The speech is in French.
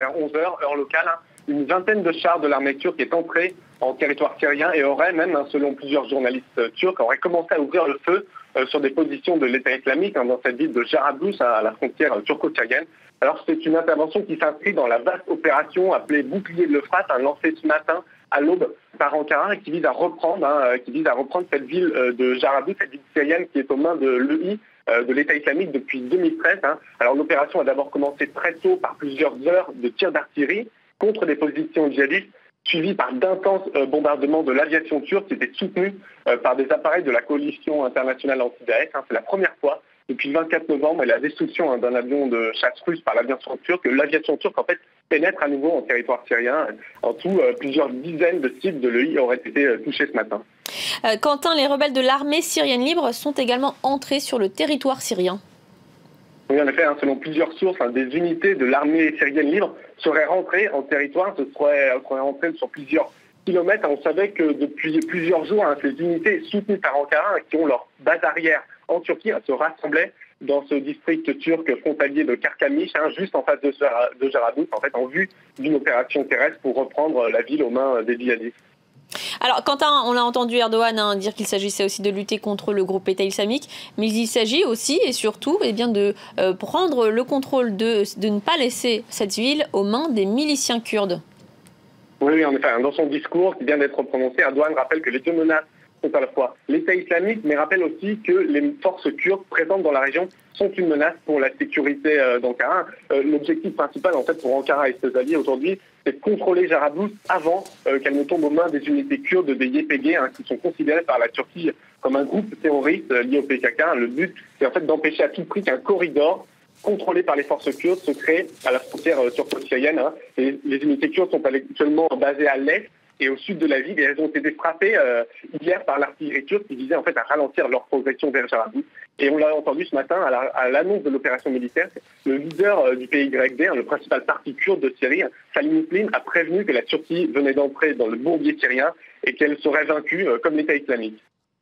vers 11 heures, heure locale, une vingtaine de chars de l'armée turque est entrée en territoire syrien et aurait même, selon plusieurs journalistes turcs, aurait commencé à ouvrir le feu sur des positions de l'État islamique dans cette ville de Jarablus, à la frontière turco-syrienne. Alors c'est une intervention qui s'inscrit dans la vaste opération appelée Bouclier de l'Euphrate, lancée ce matin à l'aube par Ankara et qui vise à reprendre cette ville de Jarablus, cette ville syrienne qui est aux mains de l'EI, de l'État islamique depuis 2013. Alors l'opération a d'abord commencé très tôt par plusieurs heures de tirs d'artillerie contre des positions djihadistes, suivi par d'intenses bombardements de l'aviation turque qui étaient soutenus par des appareils de la coalition internationale anti-Daesh. C'est la première fois depuis le 24 novembre et la destruction d'un avion de chasse russe par l'aviation turque. L'aviation turque en fait pénètre à nouveau en territoire syrien. En tout, plusieurs dizaines de sites de l'EI auraient été touchés ce matin. Quentin, les rebelles de l'armée syrienne libre sont également entrés sur le territoire syrien. Oui, en effet, selon plusieurs sources, des unités de l'armée syrienne libre seraient rentrées en territoire, seraient rentrées sur plusieurs kilomètres. On savait que depuis plusieurs jours, ces unités soutenues par Ankara, qui ont leur base arrière en Turquie, se rassemblaient dans ce district turc frontalier de Karkamış, juste en face de Jarablus, en vue d'une opération terrestre pour reprendre la ville aux mains des djihadistes. Alors Quentin, on l'a entendu Erdogan dire qu'il s'agissait aussi de lutter contre le groupe État islamique, mais il s'agit aussi et surtout de prendre le contrôle de ne pas laisser cette ville aux mains des miliciens kurdes. Oui, en effet, dans son discours qui vient d'être prononcé, Erdogan rappelle que les deux menaces sont à la fois l'État islamique, mais rappelle aussi que les forces kurdes présentes dans la région sont une menace pour la sécurité d'Ankara. L'objectif principal pour Ankara et ses alliés aujourd'hui, c'est de contrôler Jarablus avant qu'elle ne tombe aux mains des unités kurdes, des YPG, qui sont considérées par la Turquie comme un groupe terroriste lié au PKK. Le but, c'est d'empêcher à tout prix qu'un corridor contrôlé par les forces kurdes se crée à la frontière turco-syrienne. Et les unités kurdes sont actuellement basées à l'est et au sud de la ville, et elles ont été frappées hier par l'artillerie turque qui visait à ralentir leur progression vers Jarablus. Et on l'a entendu ce matin à l'annonce de l'opération militaire, le leader du PYD, le principal parti kurde de Syrie, Salim Muslim, a prévenu que la Turquie venait d'entrer dans le bourbier syrien et qu'elle serait vaincue comme l'État islamique.